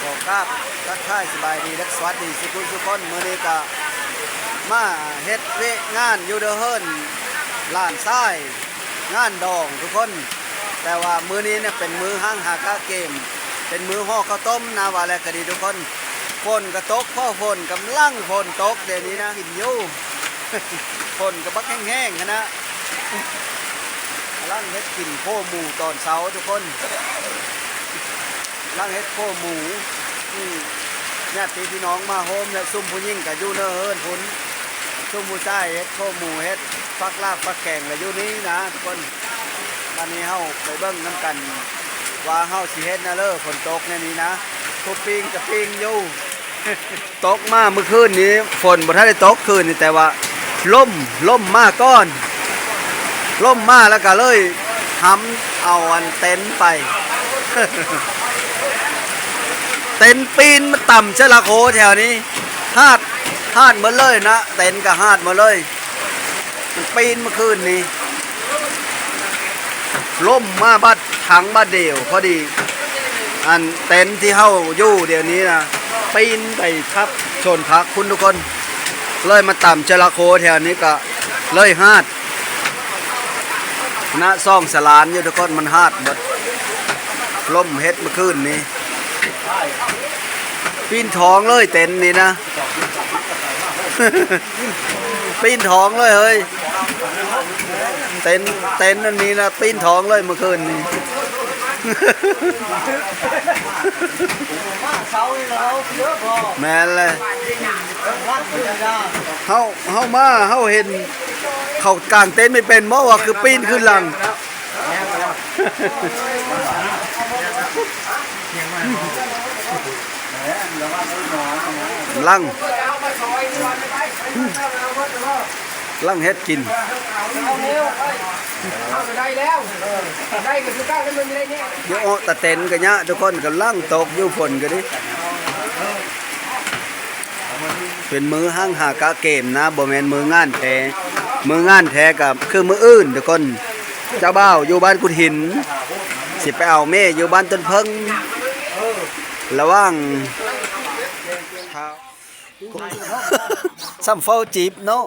ขอกราบทักทายสบายดีและสวัสดีสุขุมสุขคนมื้อนี้ก็มาเฮ็ดเวงานอยู่เด้อเฮิรนล้านทรายงานดองทุกคน แต่ว่ามื้อนี้เนี่ยเป็นมื้อห้างหากาเกม เป็นมื้อห่อข้าวต้มนะว่าแล้วก็ดีทุกคนฝนก็ตกพ่อฝนกำลังฝนตกเดี๋ยวนี้นะกินอยู่ ฝนก็บักแห้งๆนะล่างเฮ็ดกินโคหมูตอนเช้าทุกคนล่างเฮ็ดโคหมูเนี่ยพี่น้องมาโฮมเนี่ยซุ่มผู้ยิ่งกับยูเนอร์เฮิร์นพุนซุ่มผู้ชายเฮ็ดโคหมูเฮ็ดฟักลาบฟักแกงกับยูนี้นะทุกคนตอนนี้เฮาไปเบิ้งน้ำกันว่าเฮาสิเฮ็ดนะเลอฝนตกในนี้นะทุกปิงกับปิงอยู่ ตกมาเมื่อคืนนี้ฝนบ่ทันได้ตกคืนนี่แต่ว่าล่มมาก้อนล่มมาแล้วก็เลยทำเอาอันเต็นไป เต็นปีนมาต่ำเชลาโคแถวนี้ฮาดหมดเลยนะเต็นก็ฮาดหมดเลยมันปีนเมื่อคืนนี้ล่มมาบัดถังบัดเดียวพอดีอันเต็นที่เฮาอยู่เดี๋ยวนี้นะปีนไปทับชนพักคุณทุกคนเลยมาต่ำเชลาโคแถวนี้ก็เลยฮาดณซ่องสลานอยู่ทุกคนมันฮาดหมดล่มเฮ็ดเมื่อคืนนี้ปีนท้องเลยเต็นนี่นะ ปีนท้องเลยเฮ้ยเต็นนั่นนี้นะปีนท้องเลยเมื่อคืนนี้ แม่นเลยเฮามาเฮาเห็นเขากางเต็นไม่เป็นเพราะว่าคือปีนขึ้นหลังลังเฮ็ดกินเดี๋ยวตะเต็นกันเนี้ยทุกคนกำลังตกอยู่ฝนกันดิเป็นมือห้างหากะเกมนะบ่แม่นมืองานแท้มืองานแท้กับคือมืออื่นทุกคนเจ้าบ่าวอยู่บ้านกุดหินสิไปเอาแม่อยู่บ้านต้นเพิ่งระว่างซ้ำเฝ้าจีบเนาะ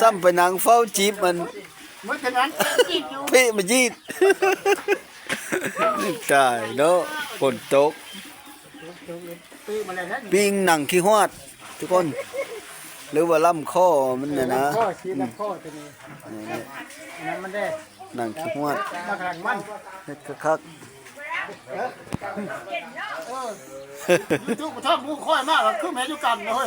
ซ้ำไปนางเฝ้าจีบมันพี่มาจีบตายเนาะฝนตกปิ้งหนังขี้ฮอดทุกคนหรือว่าล่ำข้อมันน่ะนะหนังขี้ฮอดเฮ็ดคักทุกท่านผู้ค่อยมากคือแม่อยู่กันนะเฮ้ย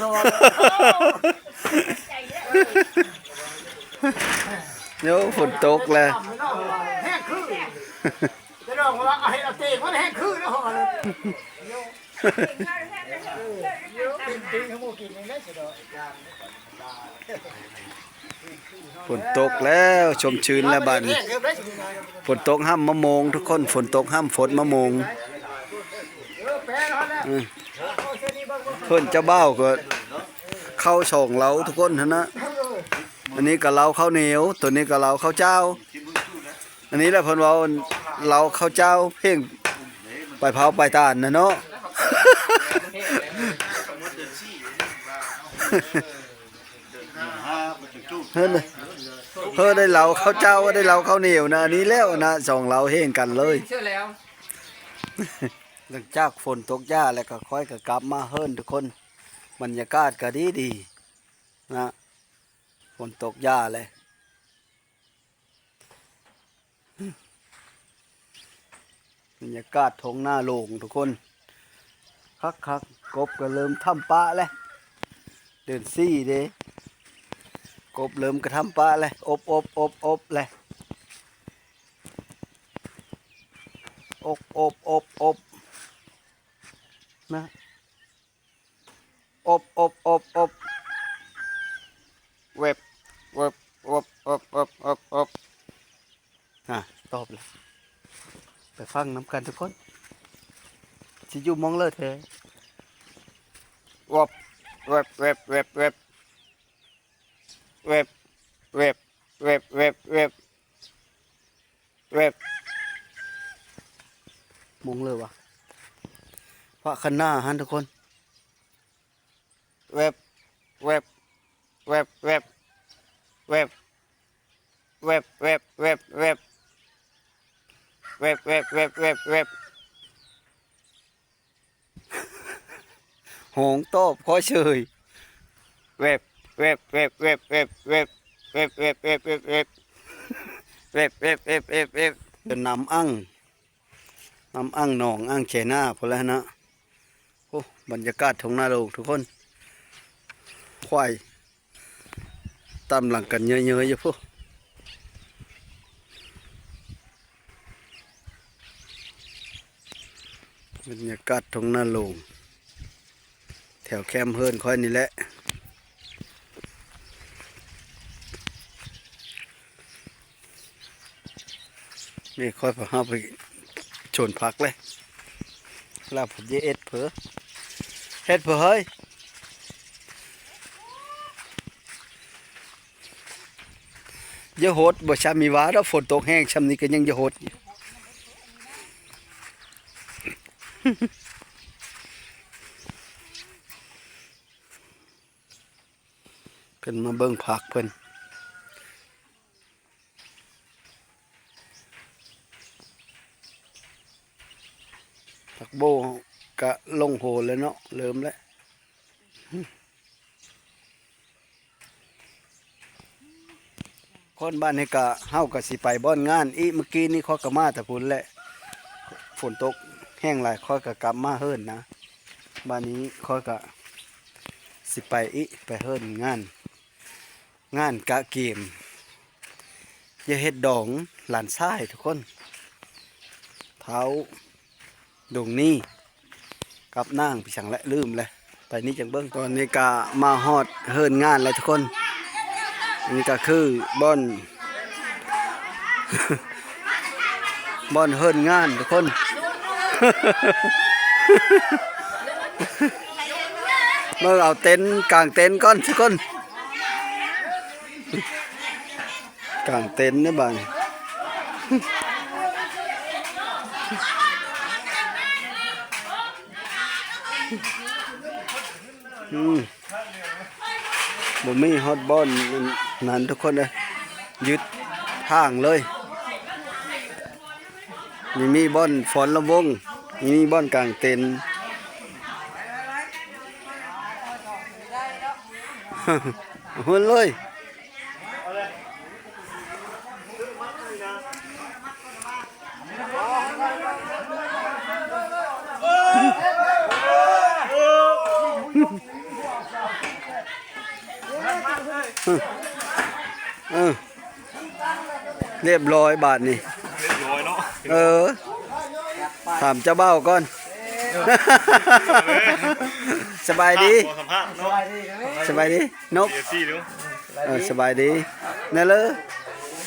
เดี๋ยวฝนตกแล้วแห้งคือจะลองว่าไอ้เอาเตะมันแห้งคือนะฮะฝนตกแล้วชมชื้นแล้วบ้านฝนตกห้ามมะมงทุกคนฝนตกห้ามฝนมะมงเพิ่นเจ้าเบ้าก็เข้าช่องเราทุกคนนะอันนี้ก็เราข้าวเหนียวตัวนี้ก็เราข้าวเจ้าอันนี้แหละเพิ่นว่าเราข้าวเจ้าเพ่งไปเผาไปตานนะเนาะเฮ้ยได้เราข้าวเจ้าได้เราข้าวเหนียวนะอันนี้แล้วนะสองเราเฮ่งกันเลยหลังจากฝนตกหญ้าแล้วก็ค่อยก็กลับมาเฮิรนทุกคนบรรยากาศก็ดีนะฝนตกหญ้าเลยบรรยากาศท้องหน้าโล่งทุกคนคักกบก็เริ่มทำปะแล้วเดินซี่เด้กบเริ่มกระทำปะเลยอบเลยอบนะอบเว็บตอบเลยไปฟังน้ำกันทุกคนสิอยู่มองเลยเถอะเว็บ มงเลยวะพระคันหน้าฮันทุกคนแวบแวบแวบแวบแวบแวบแวบแวบแวบแวบแวบแวบแวบแวบหงโตบขอเชยแวบแวบแวบแวบแวบแวบแวบแวบแวบแวบแวบแวบแวบแวบแวบแวบเป็นน้ำอั้งหนองอั้งเชน่าพอแล้วนะโอ้บรรยากาศทงหน้าโลกทุกคนควายตามหลังกันเยอะๆอยู่พวกบรรยากาศทงหน้าโลกแถวแคมเฮิร์นค่อยนี่แหละนี่ค่อยพาไปชนพักเลยลาผมเยเอ็ดเผอเฮ็ดเผอเฮ้ยอย่าโหดบ่ชามีว้าแล้วฝนตกแห้งชำนี้ก็ยังอย่าโหดเพิ่นมาเบิ่งผักเพิ่นผักโบกะลงโหแล้วเนาะเริ่มแล้วคนบ้านนี่กะเฮาก็สิไปบ่อนงานอีเมื่อกี้นี่ข้อยก็มาแต่พุ่นแหละฝนตกแห้งหลายข้อยก็กลับมาเฮิรนนะบ้านนี้ข้อยก็สิไปอีไปเฮิรนงานกะเกมอย่าเฮ็ดดองหลานชายทุกคนเท้าดงนี้กับนางพี่ช่างและลืมเลยไปนี่จังเบิ้งตอนนี้ก็มาฮอดเฮิรนงานแล้วทุกคนนี่ก็คือบ่อน บ่อนเฮิรนงานทุกคน เมื่อเอาเต็นท์กางเต็นท์ก่อนทุกคนกางเต็นท์นะบ้านบ่มีฮอตบอลนั่นทุกคนเลยยึดทางเลยมีบอลฝอนละวงมีบอลกลางเต็นท์ หุ่นเลยเรียบร้อยบาทนี่ถามเจ้าเบ้าก่อน สบายดีสบายดีนกสบายดีนั่นเลย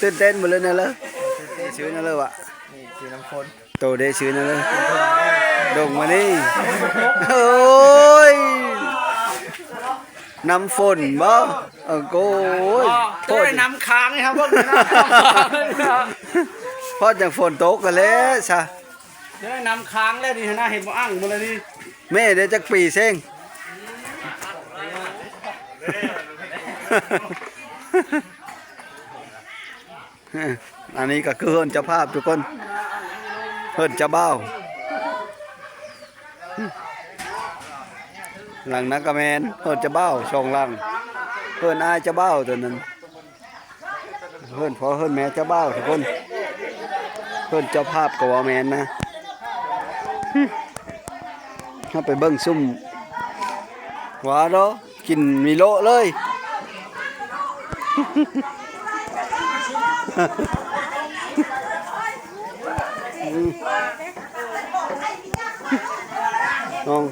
ตื่นเต้นหมดเลยนั่นเลยชื่อนั่นเลยวะชื่อน้ำฝนโตได้ชื่อนั่นเลยดงมานี่โอ้ยน้ำฝนบ่โก้ยโทษน้ำค้างครับพวกนี้พอจากฝนตกกันแล้วซะจะได้น้ำค้างแล้วนี่นะเห็นบ่อ่างหมดเลยนี่แม่เดี๋ยวจักปีเซ้งอันนี้ก็คือเฮิรนเจ้าภาพทุกคนเฮิรนเจ้าเบ้าหลังนักกระแมนเฮิรนเจ้าเบ้าช่องหลังเฮิรนอายเจ้าเบ้าตัวนั้นเฮิรนพ่อเฮิรนแม่เจ้าเบ้าทุกคนเฮิรนเจ้าภาพกับว่าแมนนะถ้าไปเบิ้งซุ่มหวานเนาะกินมีโลเลยน้อง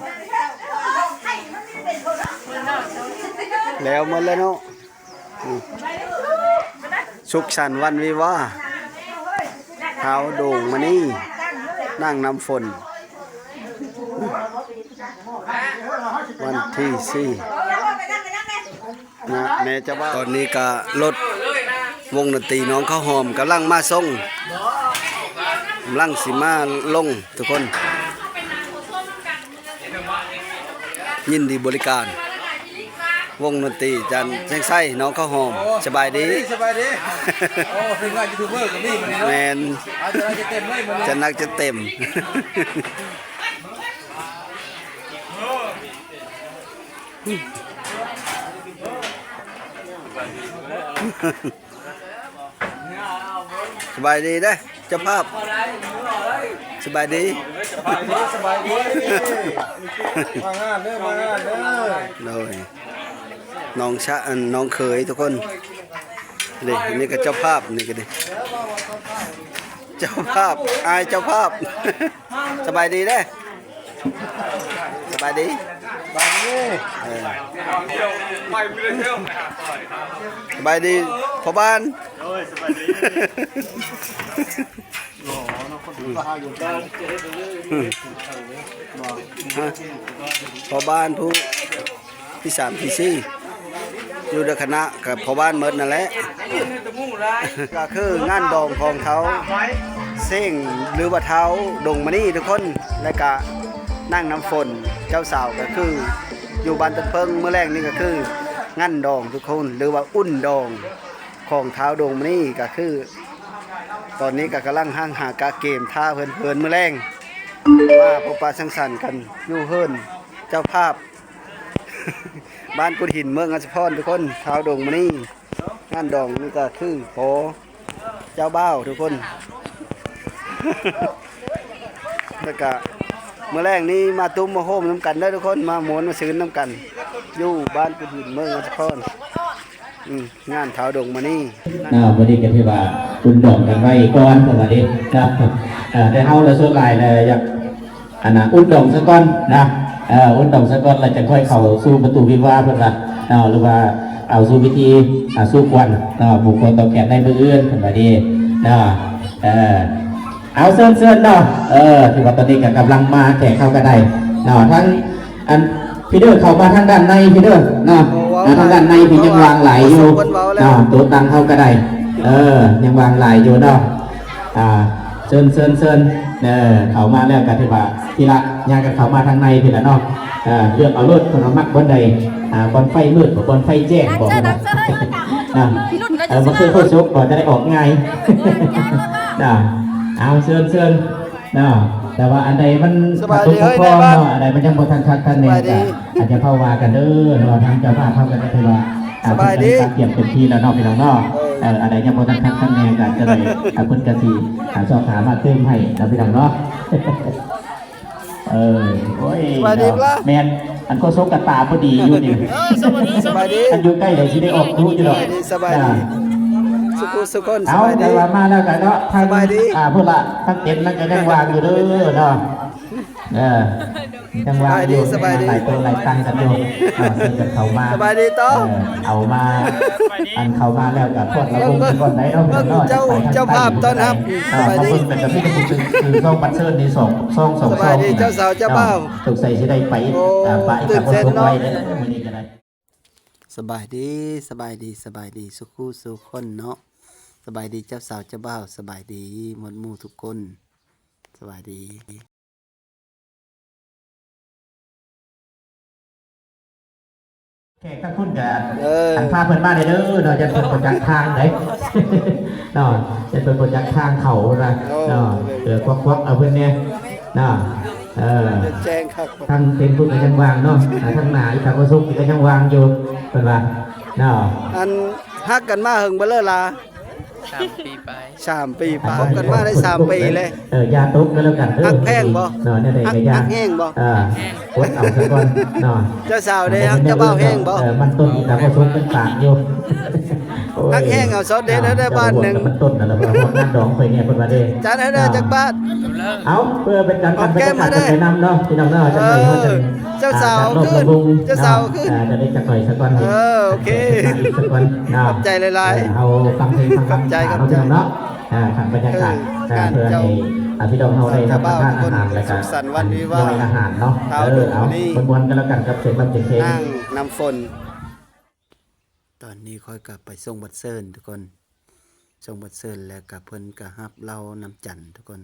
แล้วมาแล้วเนาะสุขสันต์วันวิวาห์เท้าโด่งมานี่นั่งน้ำฝนวันที่4นะแม่จะว่าตอนนี้ก็รถวงดนตรีน้องข้าวหอมกำลังมาส่ง ำลังสิมาลงทุกคนยินดีบริการวงดนตรีจันแซงไส้น้องข้าวหอมสบายดี สบายดีโอ้ถึงงานยูทูบเบอร์กับนี่มันนี่เนาะ แมน อาจจะเต็มเลยมัน จะนักจะเต็ม สบายดีนะเจ้าภาพสบายดี สบายดีมางานเด้อมางานเด้อ โดยน้องชะน้องเขยทุกคนนี่นี่ก็เจ้าภาพนี่ก็ดิเจ้าภาพอายเจ้าภาพ สบายดีนะสบายดี บางนี่ เออสบายดีพ่อบ้าน พ่อบ้านผู้ที่3ที่4อยู่ในคณะกับพ่อบ้านเมิดนั่นแหละก็คืองานดองของเขาเส้งหรือว่าเท้าดงมานี่ทุกคนแล้วก็นั่งน้ำฝนเจ้าสาวก็คืออยู่บ้านต้นเพิงเมื่อแรกนี่ก็คืองานดองทุกคนหรือว่าอุ่นดองของเท้าดงมานี่ก็คือ ตอนนี้ก็กำลังห้างหากาเกมท่าเพลินๆเมื่อแรงมาพบปะสังสรรค์กันอยู่เฮิรนเจ้าภาพ บ้านกุดหินเมืองอัศพรทุกคนเท้าดงมานี่งานดองนี่ก็คือพอเจ้าบ้าวทุกคน แล้วก็เมื่อแรกนี้มาตุ้มมาโฮมน้ำกันได้ทุกคนมาหมวนมาซื้อน้ำกันอยู่บ้านกุดหินเมืองอัศพรงานเท้าดงมานี่ วันนี้ก็ที่ว่าคุณดองกันไว้ก่อนสวัสดีครับได้เฮาแล้วส่วนหลายเลยอยากอุ่นดองซะก่อนนะอุ่นดองซะก่อนเราจะค่อยเข้าสู่ประตูวิวาห์เพิ่นว่าหรือว่าเอาสู่พิธีสู่ควันบุคคลต่อแขนในมืออื่นสวัสดีเอาเชิญเนาะที่ว่าตอนนี้ก็กำลังมาแขกเข้ากันได้ทั้งอันพี่เด้อเข้ามาทางด้านในพี่เด้อทางด้านในพี่ยังวางไหลอยู่ตัวตังเข้าก็ได้ยังวางไหลอยู่เนาะเชิญเข้ามาแล้วกันที่ว่าทีละย่างกันเข้ามาทางในทีละเนาะเลือกเอารถคนมักบนใดบนไฟมืดบนไฟแจ้งบอกนะมันคือโคตรซุกก่อนจะได้ออกง่ายเอาเชิญเนาะแต่ว่าอันใดมันตุกพอเนาะอันใดมันยังบ่ทันคักทันเนี่ยอาจจะเข้าว่ากันเด้อเนาะทางเจ้าภาพเข้ากันได้ถือว่าสบายดีเตรียมเต็มที่แล้วเนาะพี่น้องเนาะอันใดยังบ่ทันคักทันเนี่ยก็จะได้เพิ่นก็สิสอบถามมาเติมให้นะพี่น้องเนาะโอ้ยแม่นอันก็ซกกระตาพอดีอยู่นี่สบายดีอันอยู่ใกล้ได้สิได้ออกรู้อยู่ดอกสบายดีสุขคนส เอา บายดี แต่ว่ามาแล้วกันเนาะทางพวกละทั้งเต็นท์นั่นก็ยังวางอยู่เด้อเนาะยังวางอยู่หลายตัวหลายตังกันอยู่ซื้อกันเขามาสบายดีต้อเอามาอันเขามาแล้วกับพวกเราคงก่อนได้เนาะเจ้าภาพต้อนรับสบายดีเป็นกับพี่คือช่องบัตรเชิญนี่สองสบายดีเจ้าสาวเจ้าบ่าวถูกใส่สิได้ไปกับคนทุกวัยเลยมื้อนี้ก็ได้สบายดีสุขคนเนาะสบายดีเจ้าสาวเจ้าบ่าวสบายดีหมดหมู่ทุกคนสบายดีแขกทั้งคุณกันอันพาเพิ่นมาได้เด้อเนาะจะเพิ่นประจักษ์ทางได้เนาะจะเพิ่นประจักษ์ทางเขานะเนาะควักเอาเพิ่นเนี่ยเนาะแจ้งครับทางเต็นท์พุ่นก็ยังวางเนาะทางหน้าอีกทางก็ซุกก็ยังวางอยู่เพิ่นว่าเนาะอันฮักกันมาหึงบ่เลิกล่ะ3 ปีไปพบกันมาได้3 ปีเลยยาตุ๊กก็แล้วกันฮักแพงบ่เนาะเนี่ยได้ยาฮักแห้งบ่กดเอาซะก่อนเนาะเจ้าสาวได้ฮักเจ้าบ่าวแห้งบ่มันต้นอีกแต่ก็ซุกเป็นปากอยู่ฮักแห้งเอาซอสเด็ดได้บ้านนึงมันต้นนั่นแหละเพราะงานดองไปเนี่ยเพิ่นว่าเด้จัดให้ได้จักบาทเอาเพื่อเป็นการไปนำเนาะพี่น้องเนาะจังได๋เฮาจะเจ้าสาวขึ้นจะได้จักหน่อยสักวันโอเคสักวันเนาะใจหลายๆเอาฟังเพลงฟังใจกับเนาะขันบรรยากาศเพื่อให้พี่น้องเฮาได้รับประทานอาหารและก็ย่อยอาหารเนาะเอาบนๆกันแล้วกันกับเสียงลำเสียงเพลงนั่งน้ำฝนตอนนี้ค่อยกลับไปส่งบัตรเซิร์นทุกคนส่งบัตรเซิร์นแล้วกับเพิ่นก็ฮับเราน้ำจันทุกคน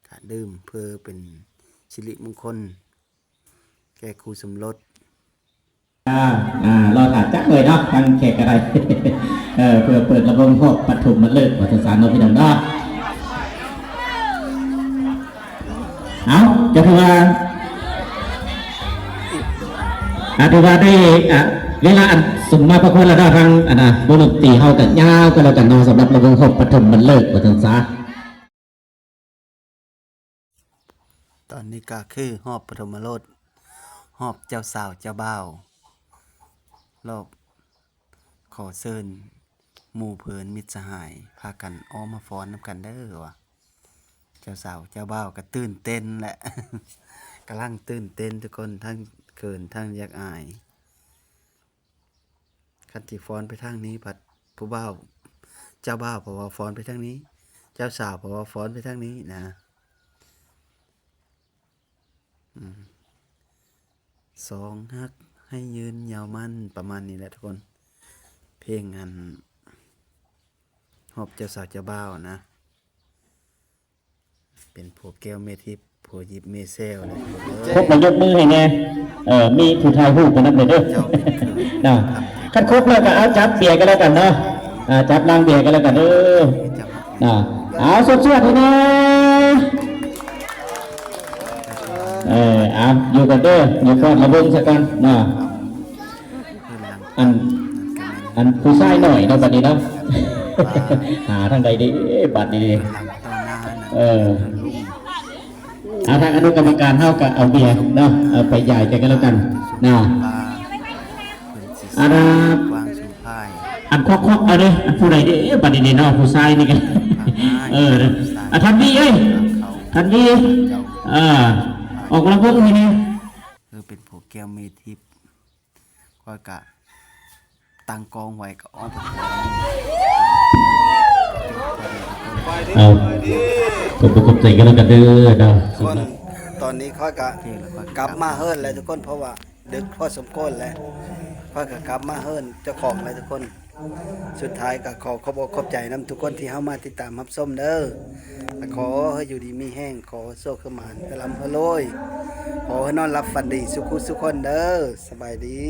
ถ้าดื่มเพื่อเป็นสิริมงคลแก่คู่สมรส รอถาจักเลยเนาะทางแขกอะไร เพื่อเปิดระบบหอบปฐมมันเลิกวัฒนศาสตร์เราพี่น้องเนาะเอาจะถือว่าถือว่าได้เวลาสมมาประคุณแล้วเนาะทางวงดนตรีเฮากันยาวก็แล้วกันเนาะสำหรับระบบหอบปฐมมันเลิกวัฒนศาสตร์ ตอนนี้ก็คือหอบปฐมฤกษ์หอบเจ้าสาวเจ้าบ่าวรอบขอเชิญหมู่เพิ่นมิตรสหายพากันออกมาฟ้อนนำกันเด้อว่ะเจ้าสาวเจ้าบ่าวก็ตื่นเต้นแหละ กำลังตื่นเต้นทุกคนทั้งเขินทั้งอยากอายคันที่ฟ้อนไปทางนี้ผัดผู้บ่าวเจ้าบ่าวเพราะว่าฟ้อนไปทางนี้ เจ้าสาวเพราะว่าฟ้อนไปทางนี้นะสองฮักให้ยืนยาวมั่นประมาณนี้แหละทุกคนเพลงอันหอบเจ้าสาวเจ้าบ่าวนะเป็นผัวแก้วเมทิพย์ผัวยิบเมเซลเลย ครบมายกมือให้แน่มีผู้ถ่ายรูปกันนั่นเลยเด้อ เจ้าเป็นคือ นะคันครบแล้วก็เอาจับเบียร์กันแล้วกันเนาะจับนางเบียร์กันแล้วกันเด้อ เจ้า นะเอาสดๆเลยนะอยู่กันเด้ออยู่ก่อนระเบิงสักกันนะ เพื่อนหลัง อันผู้ชายหน่อยเนาะบัดนี้เนาะ หาทางใดดีบัดนี้ดี หลังต่อหน้านะ ทางอนุกรรมการเท่ากับเอาเบียร์เนาะเอาไปใหญ่ใจกันแล้วกันนะ ปลาเป็นสี อัน วางสุภาย อันควักเอาเลยอันผู้ใดดีบัดนี้เนาะผู้ชายนี่กันทันดีเอ้ย เขา ทันดีออกระเบิงนี่นี่ คือเป็นผัวแก้วเมทิพย์ก็กะตั้งกองไว้กับอ้อมผัว เอากบใจกันแล้วกันเด้อเนาะ คนตอนนี้ค่อยกะกลับมาเฮิรนแล้วทุกคนเพราะว่าดึกพอสมควรแล้วค่อยกะกลับมาเฮิรนเจ้าของแล้วทุกคนสุดท้ายก็ขอขอบคุณใจนํทุกคนที่เข้ามาติดตามรับชมเด้อและขอให้อยู่ดีมีแห้งขอโชคขึ้นมากระลำพะโลยขอให้นอนรับฝันดีสุขุสุขคนเด้อสบายดี